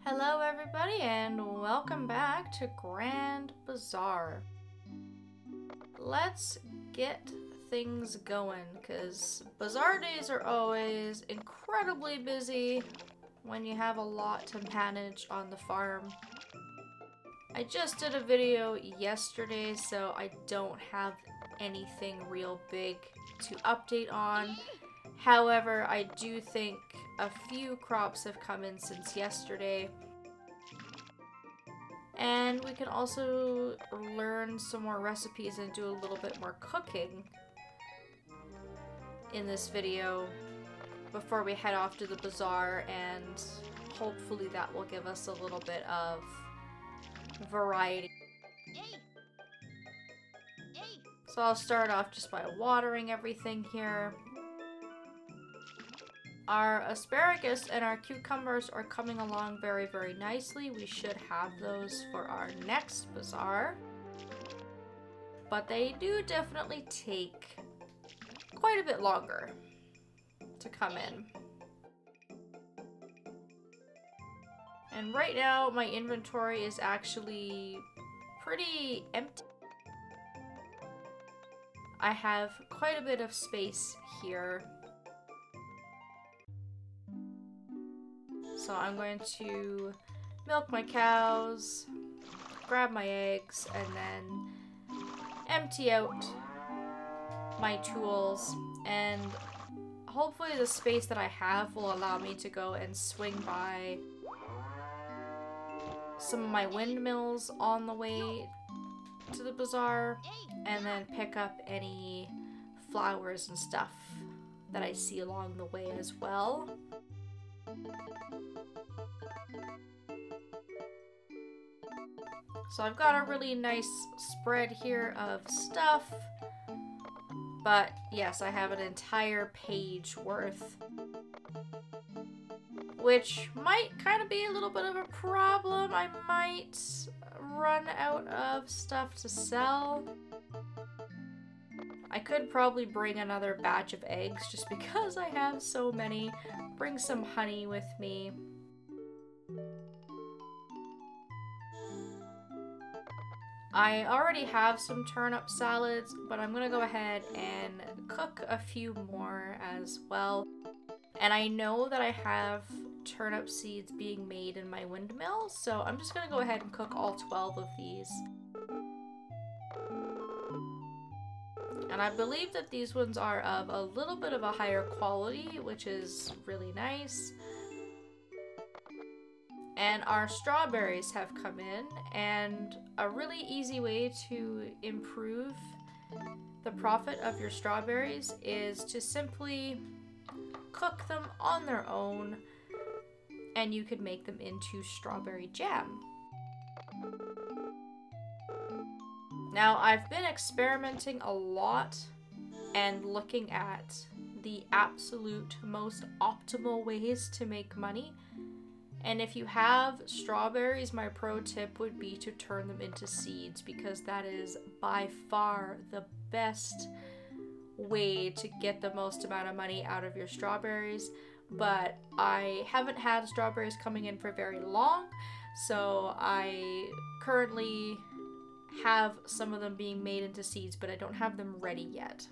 Hello everybody and welcome back to Grand Bazaar. Let's get things going because bazaar days are always incredibly busy when you have a lot to manage on the farm. I just did a video yesterday, so I don't have anything real big to update on. However, I do think a few crops have come in since yesterday. And we can also learn some more recipes and do a little bit more cooking in this video before we head off to the bazaar, and hopefully that will give us a little bit of variety. So I'll start off just by watering everything here. Our asparagus and our cucumbers are coming along very, very nicely. We should have those for our next bazaar. But they do definitely take quite a bit longer to come in. And right now, my inventory is actually pretty empty. I have quite a bit of space here. So I'm going to milk my cows, grab my eggs, and then empty out my tools. And hopefully the space that I have will allow me to go and swing by some of my windmills on the way to the bazaar, and then pick up any flowers and stuff that I see along the way as well. So I've got a really nice spread here of stuff, but yes, I have an entire page worth, which might kind of be a little bit of a problem. I might run out of stuff to sell. I could probably bring another batch of eggs just because I have so many. Bring some honey with me. I already have some turnip salads, but I'm gonna go ahead and cook a few more as well. And I know that I have turnip seeds being made in my windmill, so I'm just gonna go ahead and cook all 12 of these. And I believe that these ones are of a little bit of a higher quality, which is really nice. And our strawberries have come in, and a really easy way to improve the profit of your strawberries is to simply cook them on their own, and you could make them into strawberry jam. Now, I've been experimenting a lot and looking at the absolute most optimal ways to make money. And if you have strawberries, my pro tip would be to turn them into seeds, because that is by far the best way to get the most amount of money out of your strawberries. But I haven't had strawberries coming in for very long, so I currently have some of them being made into seeds, but I don't have them ready yet.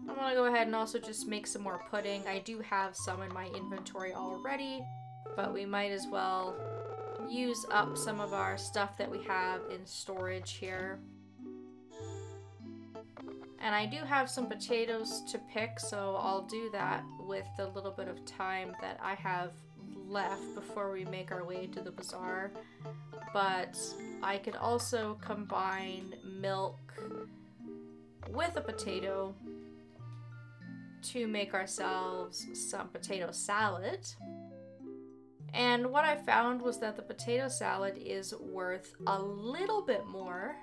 I'm gonna go ahead and also just make some more pudding. I do have some in my inventory already, but we might as well use up some of our stuff that we have in storage here. And I do have some potatoes to pick, so I'll do that with the little bit of time that I have left before we make our way to the bazaar. But I could also combine milk with a potato to make ourselves some potato salad. And what I found was that the potato salad is worth a little bit more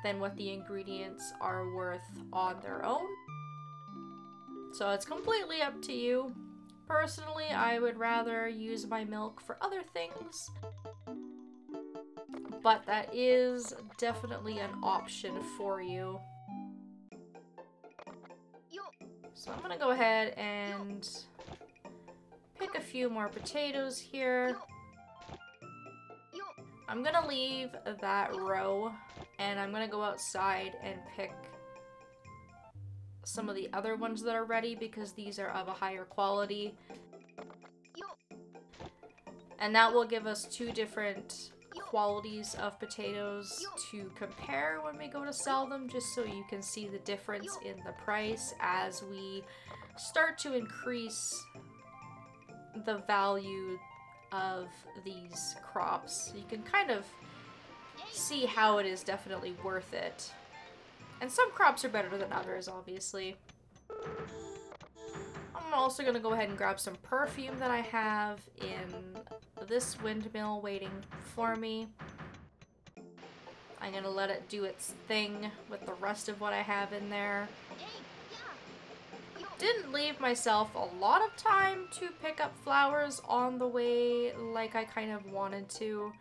than what the ingredients are worth on their own. So it's completely up to you. Personally, I would rather use my milk for other things, but that is definitely an option for you. So I'm gonna go ahead and pick a few more potatoes here. I'm gonna leave that row and I'm gonna go outside and pick some of the other ones that are ready because these are of a higher quality. And that will give us two different qualities of potatoes to compare when we go to sell them, just so you can see the difference in the price as we start to increase the value of these crops. You can kind of see how it is definitely worth it. And some crops are better than others, obviously. I'm also going to go ahead and grab some perfume that I have in this windmill waiting for me. I'm going to let it do its thing with the rest of what I have in there. Didn't leave myself a lot of time to pick up flowers on the way like I kind of wanted to.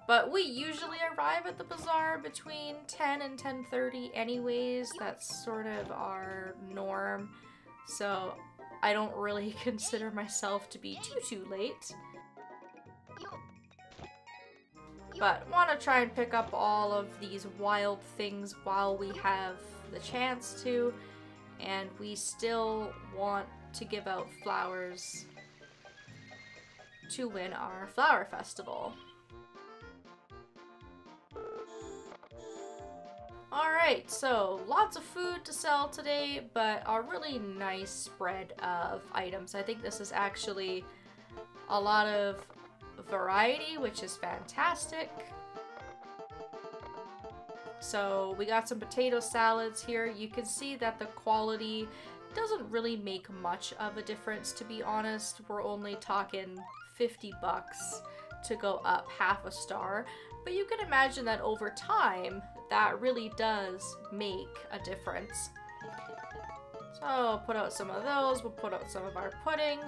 But we usually arrive at the bazaar between 10 and 10:30 anyways. That's sort of our norm. So I don't really consider myself to be too late. But want to try and pick up all of these wild things while we have the chance to. And we still want to give out flowers to win our flower festival. Alright, so lots of food to sell today, but a really nice spread of items. I think this is actually a lot of variety, which is fantastic. So we got some potato salads here. You can see that the quality doesn't really make much of a difference, to be honest. We're only talking 50 bucks to go up half a star. But you can imagine that over time, that really does make a difference. So I'll put out some of those. We'll put out some of our pudding.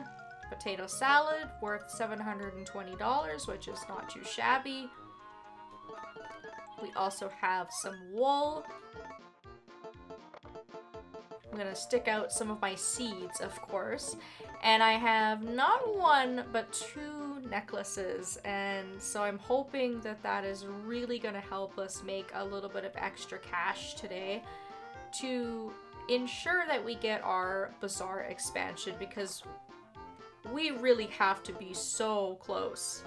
Potato salad worth $720, which is not too shabby. We also have some wool. I'm gonna stick out some of my seeds, of course. And I have not one, but two necklaces. And so I'm hoping that that is really gonna help us make a little bit of extra cash today to ensure that we get our bazaar expansion, because we really have to be so close.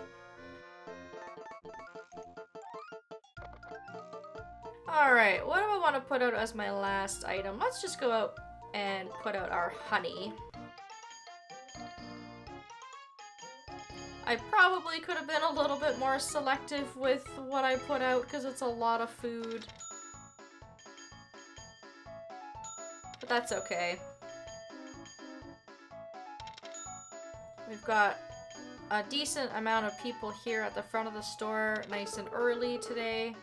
Alright, what do I want to put out as my last item? Let's just go out and put out our honey. I probably could have been a little bit more selective with what I put out because it's a lot of food. But that's okay. We've got a decent amount of people here at the front of the store, nice and early today.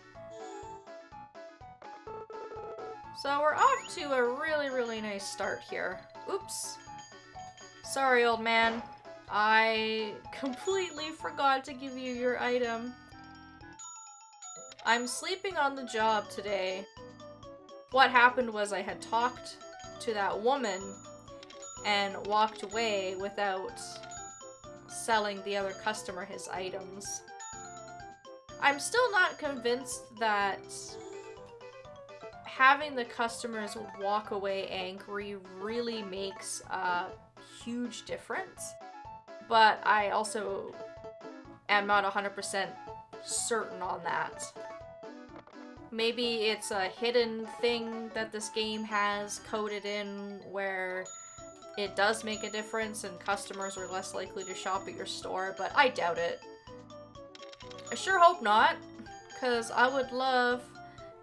So we're off to a really nice start here. Oops. Sorry, old man. I completely forgot to give you your item. I'm sleeping on the job today. What happened was I had talked to that woman and walked away without selling the other customer his items. I'm still not convinced that having the customers walk away angry really makes a huge difference, but I also am not 100% certain on that. Maybe it's a hidden thing that this game has coded in where it does make a difference and customers are less likely to shop at your store, but I doubt it. I sure hope not, because I would love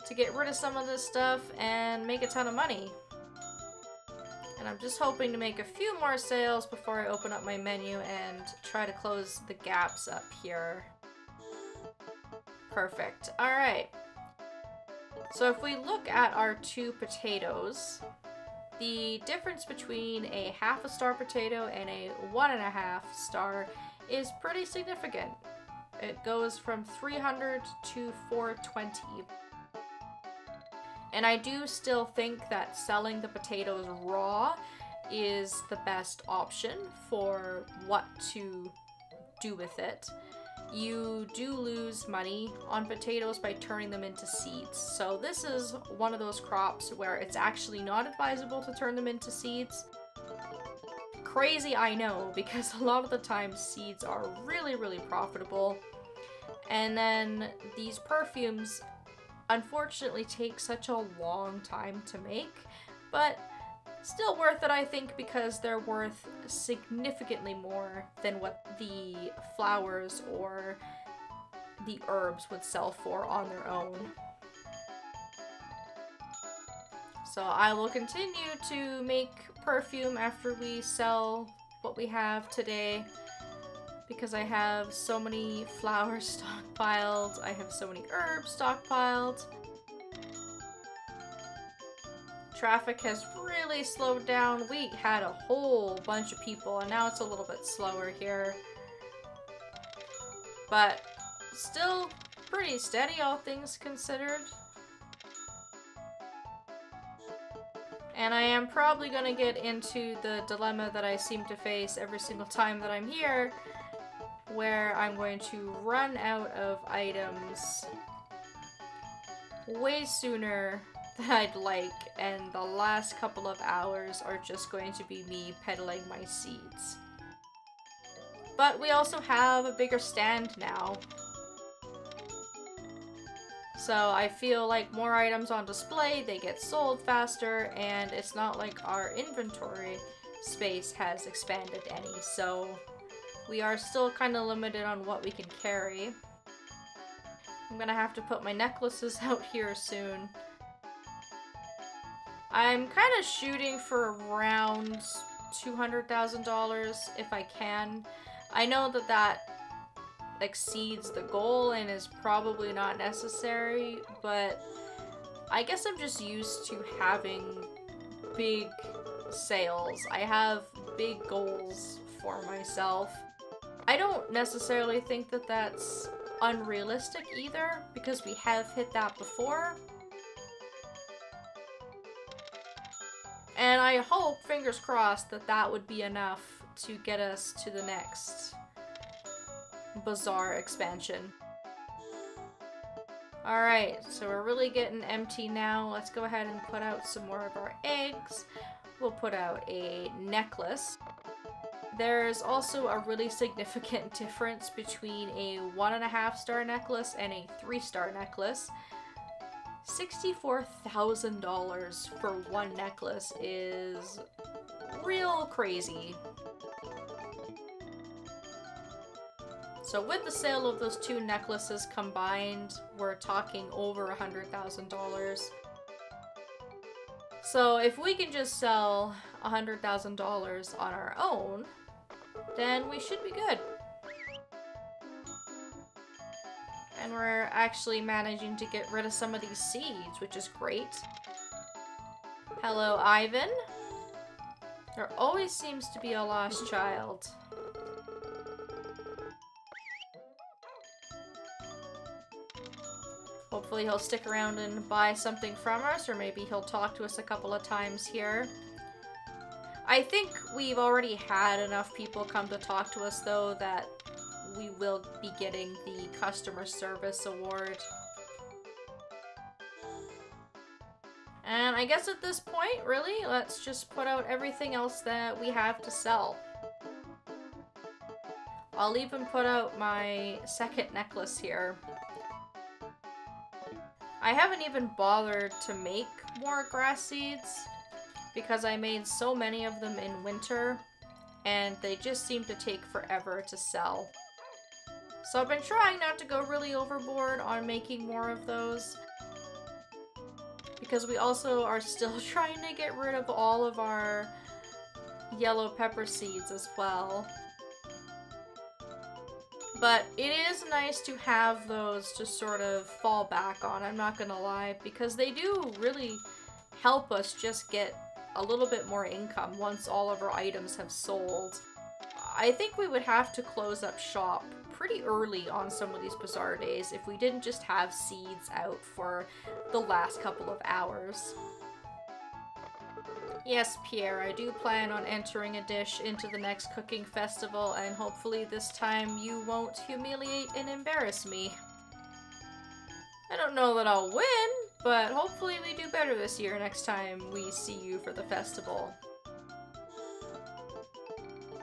to get rid of some of this stuff and make a ton of money. And I'm just hoping to make a few more sales before I open up my menu and try to close the gaps up here. Perfect. Alright. So if we look at our two potatoes, the difference between a half a star potato and a 1.5 star is pretty significant. It goes from 300 to 420. And I do still think that selling the potatoes raw is the best option for what to do with it. You do lose money on potatoes by turning them into seeds. So this is one of those crops where it's actually not advisable to turn them into seeds. Crazy, I know, because a lot of the time seeds are really, really profitable. And then these perfumes unfortunately take such a long time to make, but still worth it, I think, because they're worth significantly more than what the flowers or the herbs would sell for on their own. So I will continue to make perfume after we sell what we have today, because I have so many flowers stockpiled, I have so many herbs stockpiled. Traffic has really slowed down. We had a whole bunch of people and now it's a little bit slower here. But still pretty steady, all things considered. And I am probably gonna get into the dilemma that I seem to face every single time that I'm here, where I'm going to run out of items way sooner than I'd like, and the last couple of hours are just going to be me peddling my seeds. But we also have a bigger stand now, so I feel like more items on display, they get sold faster, and it's not like our inventory space has expanded any, so we are still kind of limited on what we can carry. I'm gonna have to put my necklaces out here soon. I'm kind of shooting for around $200,000 if I can. I know that that exceeds the goal and is probably not necessary, but I guess I'm just used to having big sales. I have big goals for myself. I don't necessarily think that that's unrealistic either, because we have hit that before. And I hope, fingers crossed, that that would be enough to get us to the next Bazaar expansion. Alright, so we're really getting empty now. Let's go ahead and put out some more of our eggs. We'll put out a necklace. There's also a really significant difference between a 1.5-star necklace and a 3-star necklace. $64,000 for one necklace is real crazy. So with the sale of those two necklaces combined, we're talking over $100,000. So if we can just sell $100,000 on our own, then we should be good. And we're actually managing to get rid of some of these seeds, which is great. Hello, Ivan. There always seems to be a lost child. Hopefully he'll stick around and buy something from us, or maybe he'll talk to us a couple of times here. I think we've already had enough people come to talk to us, though, that we will be getting the customer service award. And I guess at this point, really, let's just put out everything else that we have to sell. I'll even put out my second necklace here. I haven't even bothered to make more grass seeds because I made so many of them in winter and they just seem to take forever to sell. So I've been trying not to go really overboard on making more of those, because we also are still trying to get rid of all of our yellow pepper seeds as well. But it is nice to have those to sort of fall back on, I'm not gonna lie, because they do really help us just get a little bit more income once all of our items have sold. I think we would have to close up shop pretty early on some of these Bazaar days if we didn't just have seeds out for the last couple of hours. Yes, Pierre, I do plan on entering a dish into the next cooking festival, and hopefully this time you won't humiliate and embarrass me. I don't know that I'll win, but hopefully we do better this year next time we see you for the festival.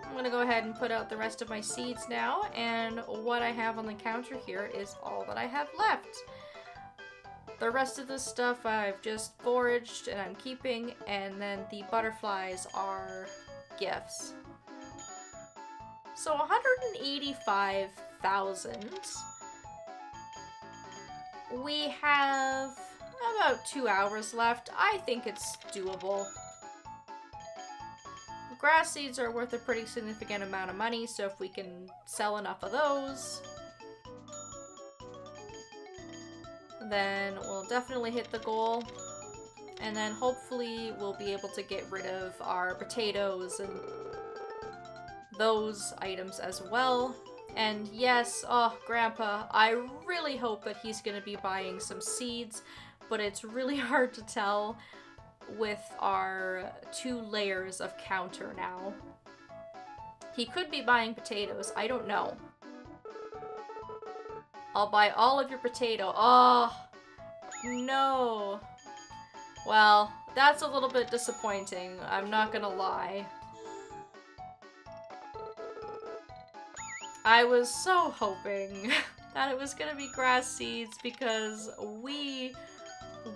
I'm gonna go ahead and put out the rest of my seeds now, and what I have on the counter here is all that I have left. The rest of this stuff I've just foraged and I'm keeping, and then the butterflies are gifts. So 185,000. We have about 2 hours left. I think it's doable. Grass seeds are worth a pretty significant amount of money, so if we can sell enough of those, then we'll definitely hit the goal. And then hopefully we'll be able to get rid of our potatoes and those items as well. And yes, oh, Grandpa, I really hope that he's gonna be buying some seeds, but it's really hard to tell with our 2 layers of counter now. He could be buying potatoes, I don't know. I'll buy all of your potato. Oh, no. Well, that's a little bit disappointing, I'm not gonna lie. I was so hoping that it was gonna be grass seeds because we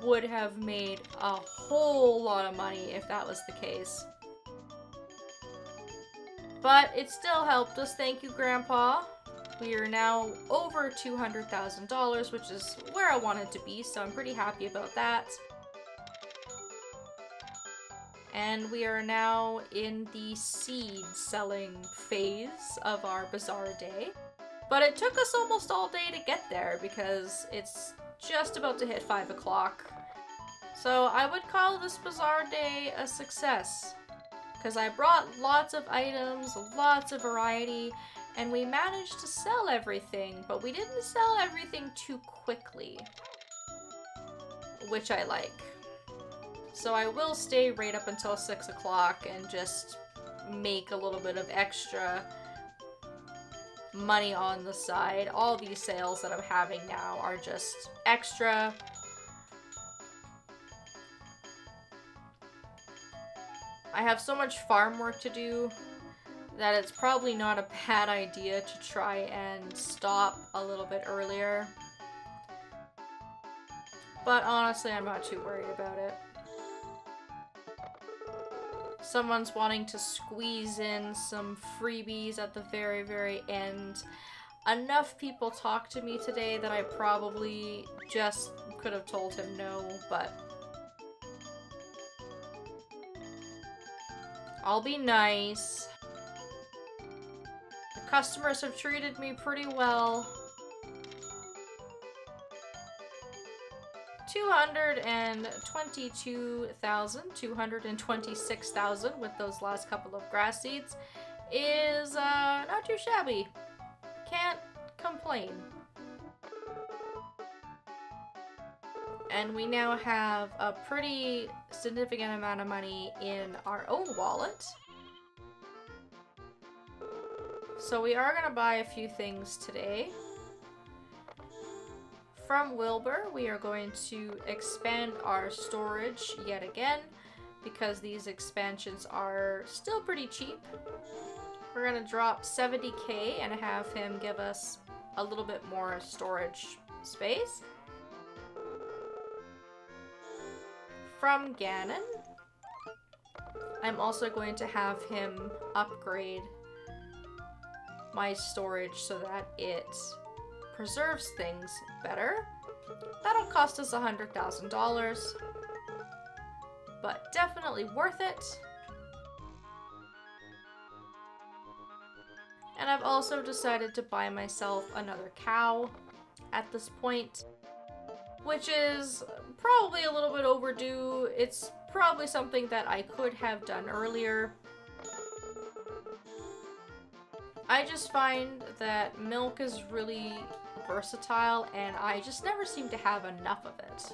would have made a whole lot of money if that was the case. But it still helped us, thank you, Grandpa. We are now over $200,000, which is where I wanted to be, so I'm pretty happy about that. And we are now in the seed selling phase of our bazaar day. But it took us almost all day to get there because it's just about to hit 5 o'clock. So I would call this bazaar day a success, because I brought lots of items, lots of variety, and we managed to sell everything, but we didn't sell everything too quickly, which I like. So I will stay right up until 6 o'clock and just make a little bit of extra money on the side. All these sales that I'm having now are just extra. I have so much farm work to do that it's probably not a bad idea to try and stop a little bit earlier. But honestly, I'm not too worried about it. Someone's wanting to squeeze in some freebies at the very, very end. Enough people talked to me today that I probably just could have told him no, but I'll be nice. The customers have treated me pretty well. 226,000 with those last couple of grass seeds is not too shabby. Can't complain. And we now have a pretty significant amount of money in our own wallet. So we are going to buy a few things today. From Wilbur, we are going to expand our storage yet again because these expansions are still pretty cheap. We're going to drop 70k and have him give us a little bit more storage space. From Gannon, I'm also going to have him upgrade my storage so that it preserves things better. That'll cost us $100,000, but definitely worth it. And I've also decided to buy myself another cow at this point, which is probably a little bit overdue. It's probably something that I could have done earlier. I just find that milk is really versatile and I just never seem to have enough of it.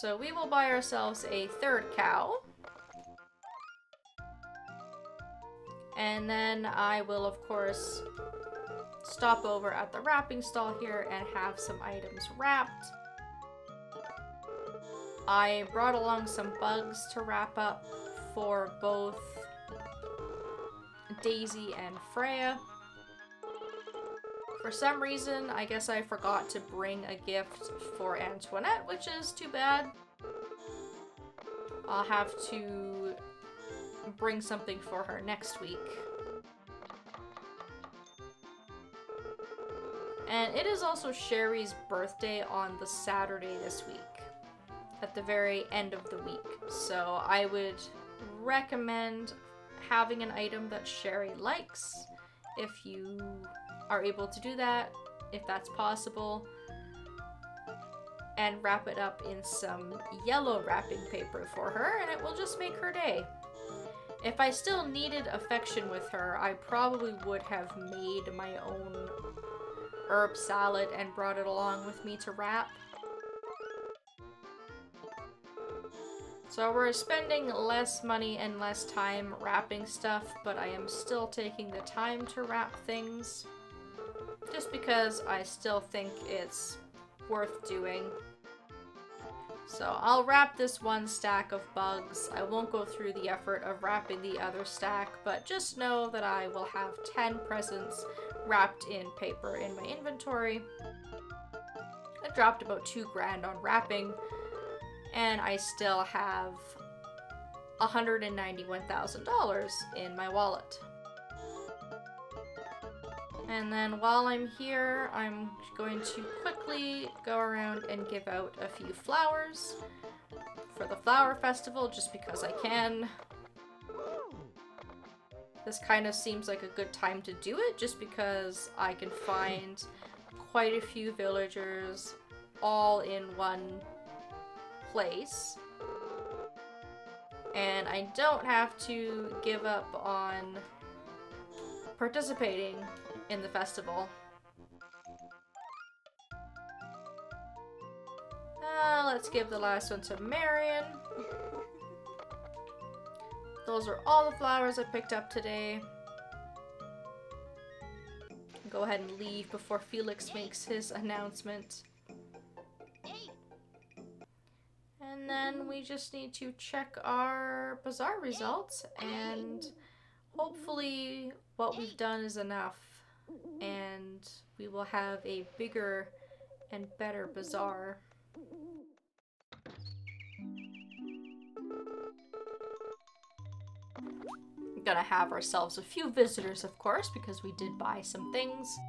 So we will buy ourselves a third cow. And then I will, of course, stop over at the wrapping stall here and have some items wrapped. I brought along some bugs to wrap up for both Daisy and Freya. For some reason, I guess I forgot to bring a gift for Antoinette, which is too bad. I'll have to bring something for her next week. And it is also Sherry's birthday on the Saturday this week, at the very end of the week. So I would recommend having an item that Sherry likes, if you are able to do that, if that's possible, and wrap it up in some yellow wrapping paper for her, and it will just make her day. If I still needed affection with her, I probably would have made my own herb salad and brought it along with me to wrap. So we're spending less money and less time wrapping stuff, but I am still taking the time to wrap things, just because I still think it's worth doing. So I'll wrap this one stack of bugs. I won't go through the effort of wrapping the other stack, but just know that I will have 10 presents wrapped in paper in my inventory. I dropped about $2,000 on wrapping, and I still have $191,000 in my wallet. And then while I'm here, I'm going to quickly go around and give out a few flowers for the flower festival, just because I can. This kind of seems like a good time to do it, just because I can find quite a few villagers all in one place. And I don't have to give up on participating in the festival. Let's give the last one to Marion. Those are all the flowers I picked up today. Go ahead and leave before Felix makes his announcement. And then we just need to check our bazaar results, and hopefully what we've done is enough, and we will have a bigger and better bazaar. We're gonna have ourselves a few visitors, of course, because we did buy some things.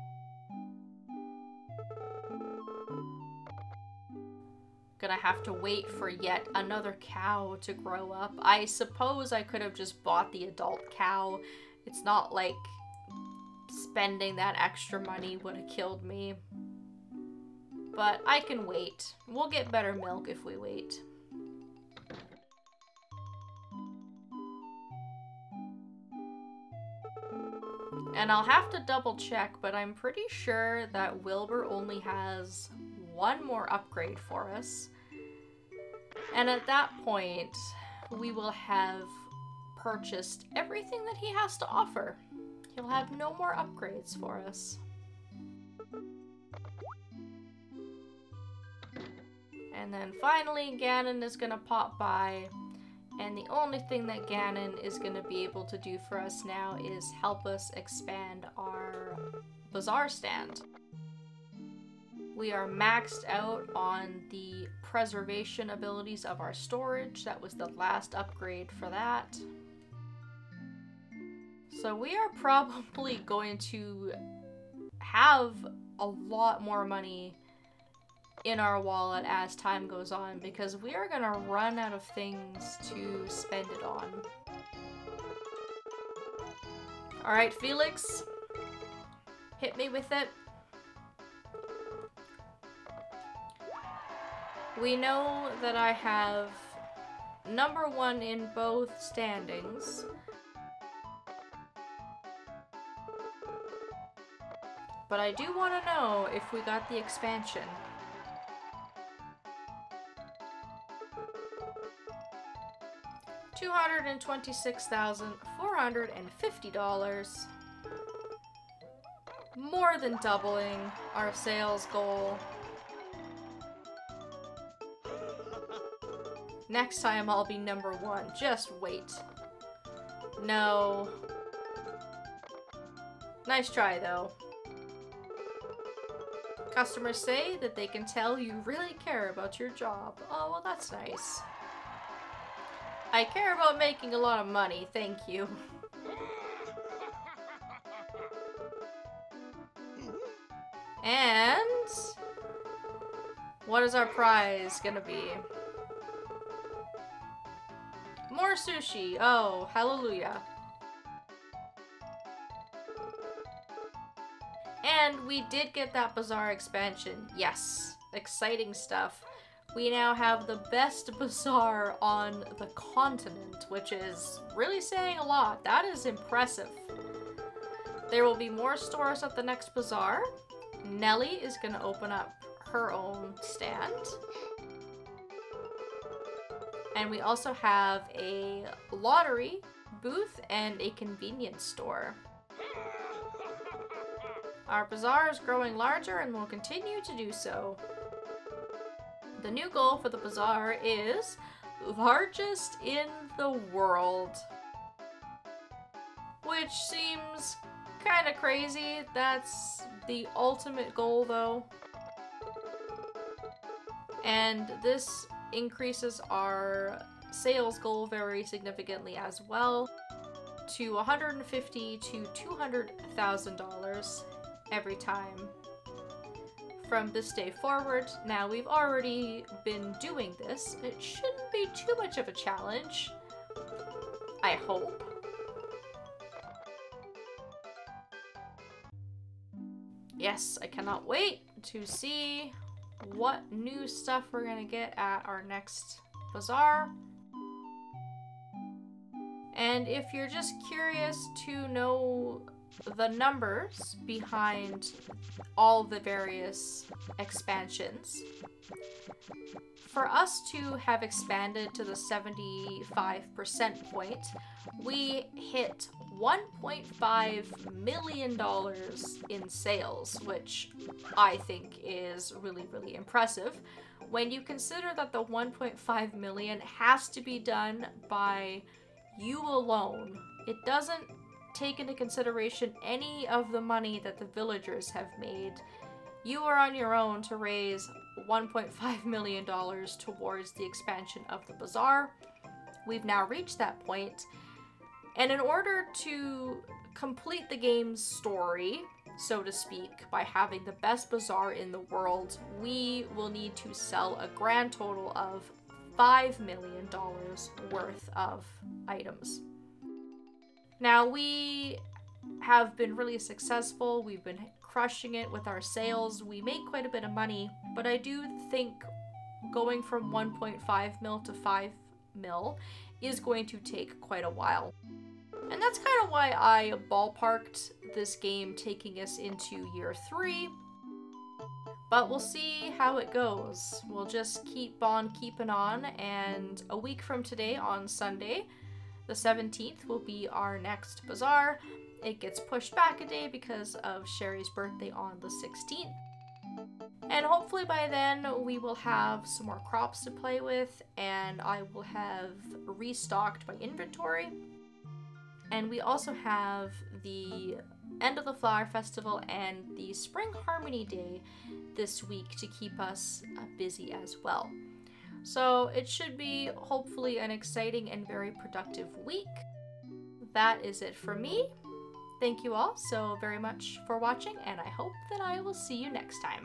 Gonna have to wait for yet another cow to grow up. I suppose I could have just bought the adult cow. It's not like spending that extra money would have killed me. But I can wait. We'll get better milk if we wait. And I'll have to double check, but I'm pretty sure that Wilbur only has one more upgrade for us. And at that point, we will have purchased everything that he has to offer. He'll have no more upgrades for us. And then finally, Ganon is gonna pop by. And the only thing that Ganon is going to be able to do for us now is help us expand our bazaar stand. We are maxed out on the preservation abilities of our storage. That was the last upgrade for that. So we are probably going to have a lot more money in our wallet as time goes on, because we are gonna run out of things to spend it on. Alright, Felix, hit me with it. We know that I have number 1 in both standings. But I do want to know if we got the expansion. $126,450. More than doubling our sales goal. Next time I'll be number 1. Just wait. No. Nice try, though. Customers say that they can tell you really care about your job. Oh, well, that's nice. I care about making a lot of money, thank you. And what is our prize gonna be? More sushi. Oh, hallelujah. And we did get that Bazaar expansion. Yes, exciting stuff. We now have the best bazaar on the continent, which is really saying a lot. That is impressive. There will be more stores at the next bazaar. Nellie is going to open up her own stand. And we also have a lottery booth and a convenience store. Our bazaar is growing larger and will continue to do so. The new goal for the bazaar is largest in the world. Which seems kind of crazy. That's the ultimate goal though. And this increases our sales goal very significantly as well to $150,000 to $200,000 every time from this day forward. Now, we've already been doing this. It shouldn't be too much of a challenge, I hope. Yes, I cannot wait to see what new stuff we're gonna get at our next bazaar. And if you're just curious to know the numbers behind all the various expansions, for us to have expanded to the 75% point, we hit $1.5 million in sales, which I think is really, really impressive. When you consider that the 1.5 million has to be done by you alone, it doesn't take into consideration any of the money that the villagers have made. You are on your own to raise $1.5 million towards the expansion of the bazaar. We've now reached that point, and in order to complete the game's story, so to speak, by having the best bazaar in the world, we will need to sell a grand total of $5 million worth of items. Now, we have been really successful. We've been crushing it with our sales. We make quite a bit of money, but I do think going from 1.5 mil to 5 mil is going to take quite a while. And that's kind of why I ballparked this game taking us into year 3. But we'll see how it goes. We'll just keep on keeping on, and a week from today on Sunday, the 17th, will be our next bazaar. It gets pushed back a day because of Sherry's birthday on the 16th. And hopefully by then we will have some more crops to play with, and I will have restocked my inventory. And we also have the End of the Flower Festival and the Spring Harmony Day this week to keep us busy as well. So it should be hopefully an exciting and very productive week. That is it for me. Thank you all so very much for watching, and I hope that I will see you next time.